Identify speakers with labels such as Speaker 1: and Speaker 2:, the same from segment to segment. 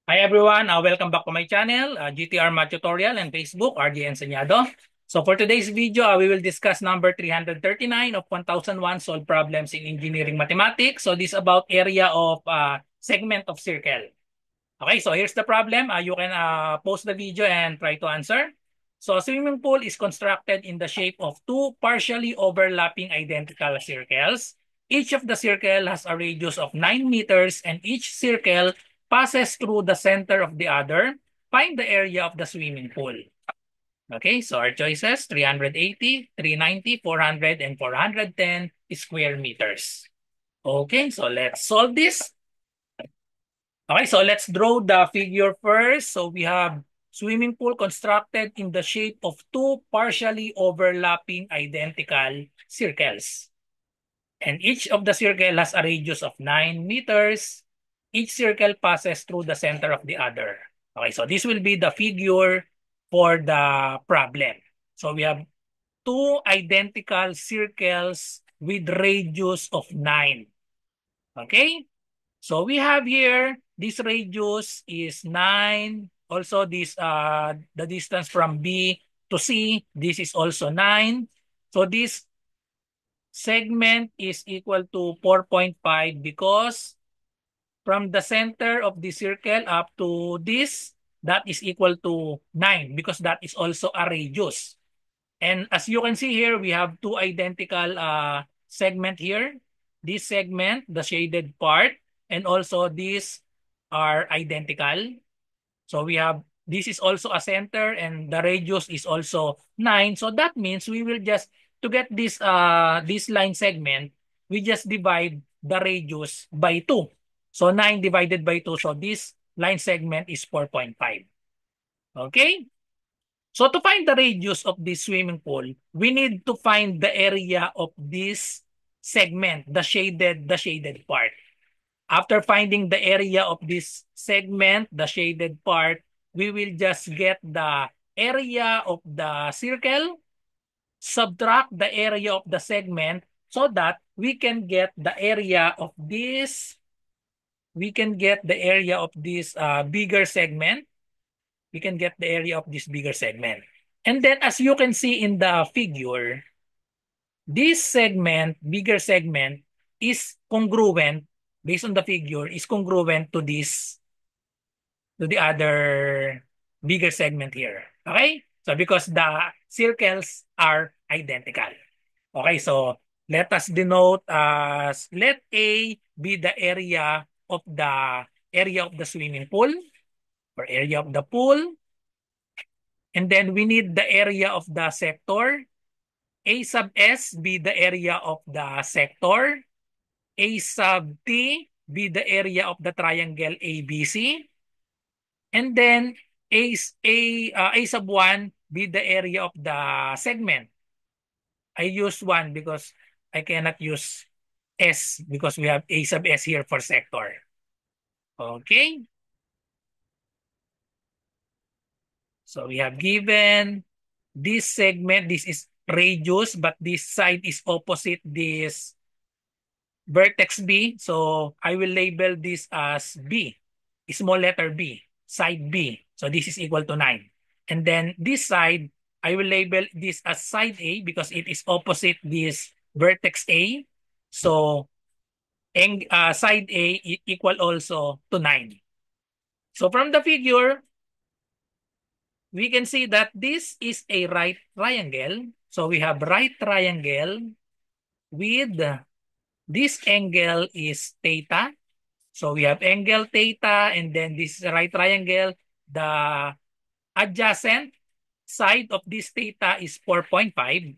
Speaker 1: Hi everyone, welcome back to my channel, GTR Math Tutorial and Facebook, RJ Enseñado. So for today's video, we will discuss number 339 of 1001 solved problems in engineering mathematics. So this is about area of segment of circle. Okay, so here's the problem. You can pause the video and try to answer. So a swimming pool is constructed in the shape of two partially overlapping identical circles. Each of the circle has a radius of 9 meters and each circle passes through the center of the other. Find the area of the swimming pool. Okay, so our choices, 380, 390, 400, and 410 square meters. Okay, so let's solve this. Okay, so let's draw the figure first. So we have swimming pool constructed in the shape of two partially overlapping identical circles. And each of the circle has a radius of 9 meters. Each circle passes through the center of the other. Okay, so this will be the figure for the problem. So we have two identical circles with radius of 9. Okay? So we have here, this radius is 9. Also, this the distance from B to C, this is also 9. So this segment is equal to 4.5 because from the center of the circle up to this, that is equal to 9 because that is also a radius. And as you can see here, we have two identical segment here. This segment, the shaded part, and also these are identical. So we have, this is also a center and the radius is also 9. So that means we will just, to get this line segment, we just divide the radius by 2. So 9 divided by 2. So this line segment is 4.5. Okay? So to find the radius of this swimming pool, we need to find the area of this segment, the shaded part. After finding the area of this segment, the shaded part, we will just get the area of the circle, subtract the area of the segment so that we can get the area of this, bigger segment. We can get the area of this bigger segment. And then as you can see in the figure, this segment, bigger segment, is congruent, based on the figure, is congruent to this, to the other bigger segment here. Okay? So because the circles are identical. Okay, so let us denote as, let A be the area of the swimming pool or area of the pool. And then we need the area of the sector. A sub S be the area of the sector. A sub T be the area of the triangle ABC. And then A sub 1 be the area of the segment. I use 1 because I cannot use S because we have A sub S here for sector. Okay. So we have given this segment, this is radius, but this side is opposite this vertex B. So I will label this as B, small letter B, side B. So this is equal to 9. And then this side, I will label this as side A because it is opposite this vertex A. So side A equal also to 9. So from the figure, we can see that this is a right triangle. So we have right triangle with this angle is theta. So we have angle theta and then this is a right triangle. The adjacent side of this theta is 4.5.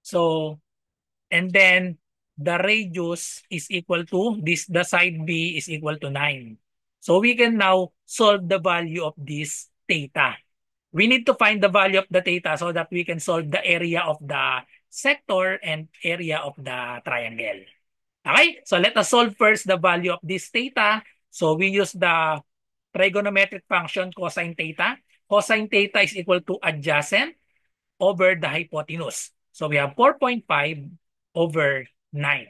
Speaker 1: So, and then the radius is equal to this, the side B is equal to 9. So we can now solve the value of this theta. We need to find the value of the theta so that we can solve the area of the sector and area of the triangle. Okay, so let us solve first the value of this theta. So we use the trigonometric function cosine theta. Cosine theta is equal to adjacent over the hypotenuse. So we have 4.5 over 9.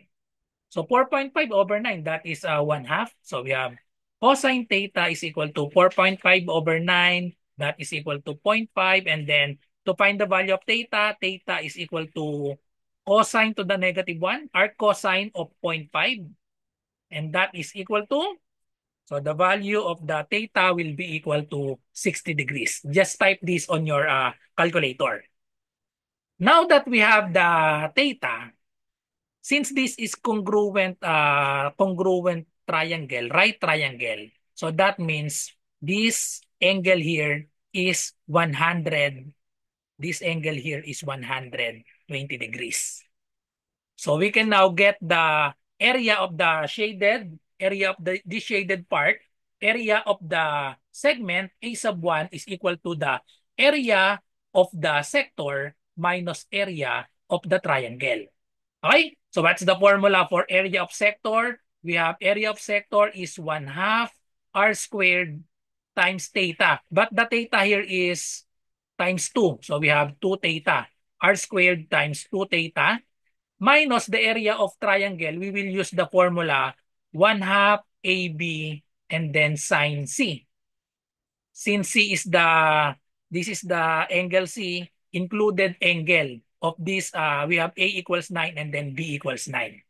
Speaker 1: So 4.5 over 9, that is 1/2. So we have cosine theta is equal to 4.5 over 9. That is equal to 0.5. And then to find the value of theta, theta is equal to cosine to the negative 1, arc cosine of 0.5. And that is equal to, so the value of the theta will be equal to 60 degrees. Just type this on your calculator. Now that we have the theta, since this is congruent triangle, right triangle, so that means this angle here is 100. This angle here is 120 degrees. So we can now get the area of the shaded, area of this shaded part, area of the segment A sub 1 is equal to the area of the sector minus area of the triangle. Okay? So what's the formula for area of sector? We have area of sector is 1/2 r squared times theta. But the theta here is times 2. So we have 2 theta. R squared times 2 theta minus the area of triangle. We will use the formula 1/2 AB and then sine C. Since C is this is the angle C, included angle of this, we have A equals 9 and then B equals 9.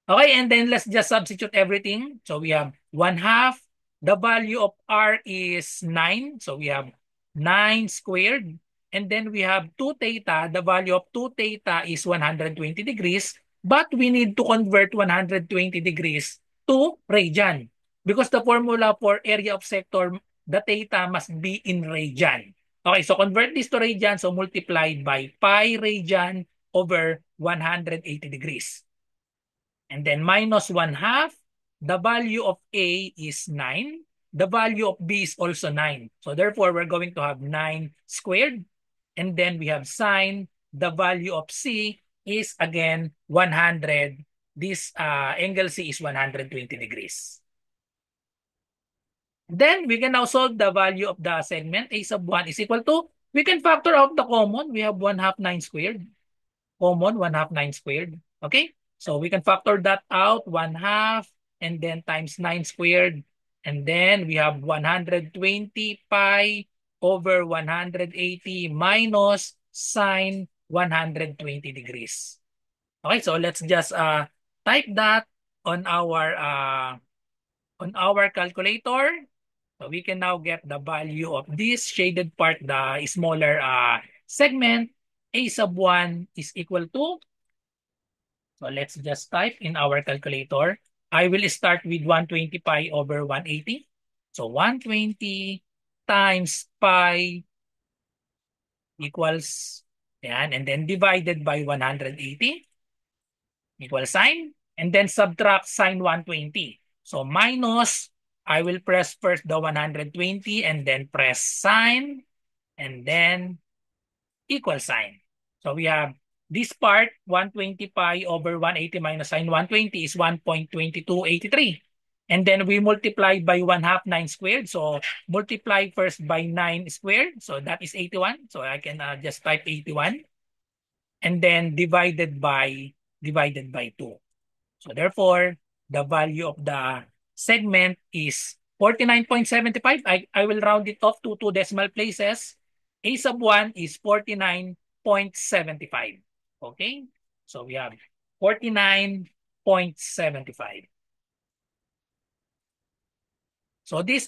Speaker 1: Okay, and then let's just substitute everything. So we have 1/2. The value of R is 9. So we have 9 squared. And then we have 2 theta. The value of 2 theta is 120 degrees. But we need to convert 120 degrees to radian. Because the formula for area of sector, the theta must be in radian. Okay, so convert this to radian. So multiplied by pi radian over 180 degrees. And then minus 1/2. The value of A is 9. The value of B is also 9. So therefore, we're going to have 9 squared. And then we have sine. The value of C is again 100. This angle C is 120 degrees. Then we can now solve the value of the segment. A sub 1 is equal to, we can factor out the common. We have 1/2 9 squared. Common, 1/2 9 squared. Okay? So we can factor that out, 1/2, and then times 9 squared. And then we have 120 pi over 180 minus sine 120 degrees. Okay, so let's just type that on our calculator. So we can now get the value of this shaded part, the smaller segment. A sub 1 is equal to, so let's just type in our calculator. I will start with 120 pi over 180. So 120 times pi equals, yan, and then divided by 180 equals sine, and then subtract sine 120. So minus, I will press first the 120 and then press sine, and then equal sign. So we have this part, 120 pi over 180 minus sine 120 is 1.2283. And then we multiply by 1/2 9 squared. So multiply first by 9 squared. So that is 81. So I can just type 81. And then divided by 2. So therefore, the value of the segment is 49.75. I will round it off to 2 decimal places. A sub 1 is 49.75. Okay? So we have 49.75. So the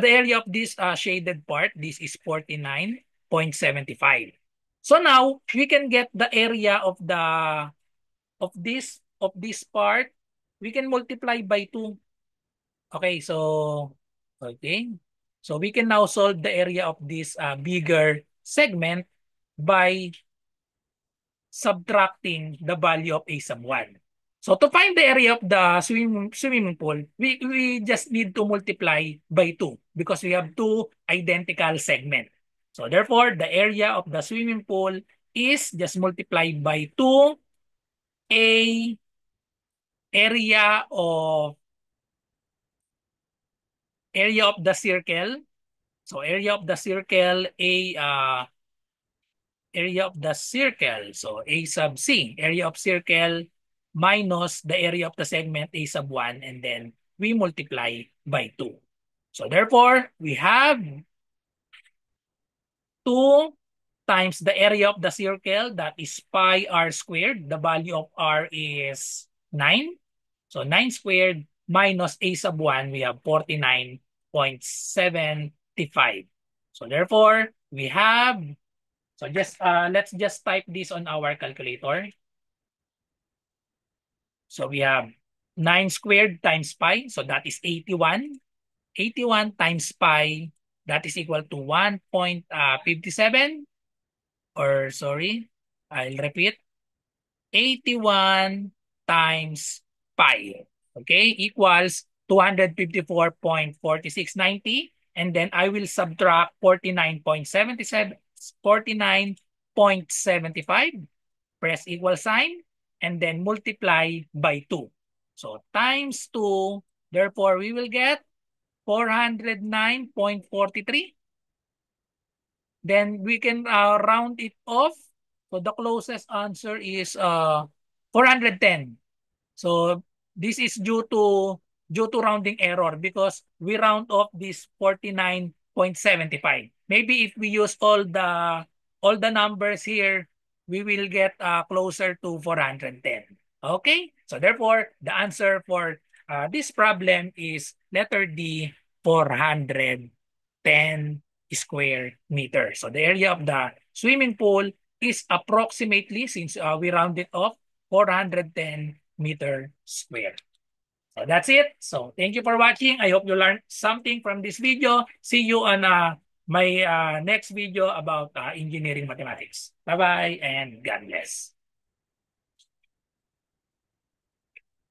Speaker 1: area of this shaded part, this is 49.75. So now we can get the area of this part. We can multiply by 2. Okay, so we can now solve the area of this bigger segment by subtracting the value of A sub 1. So to find the area of the swimming pool, we just need to multiply by 2 because we have 2 identical segments. So therefore, the area of the swimming pool is just multiplied by 2 A area of the circle. So area of the circle, area of the circle. So A sub C, area of circle minus the area of the segment A sub 1, and then we multiply by 2. So therefore, we have 2 times the area of the circle, that is pi r squared. The value of r is 9. So 9 squared minus a sub 1, we have 49.75. So therefore, we have, so just let's just type this on our calculator. So we have 9 squared times pi, so that is 81. 81 times pi, that is equal to 1.57, or sorry, I'll repeat, 81 times pi, okay, equals 254.4690. And then I will subtract 49.75, press equal sign, and then multiply by 2. So times 2, therefore we will get 409.43. Then we can round it off. So the closest answer is 410. So this is due to rounding error because we round off this 49.75. Maybe if we use all the numbers here, we will get closer to 410. Okay? So therefore, the answer for this problem is letter D, 410 square meter. So the area of the swimming pool is approximately, since we rounded off, 410 meter square. So that's it. So thank you for watching. I hope you learned something from this video. See you on my next video about engineering mathematics. Bye-bye and God bless.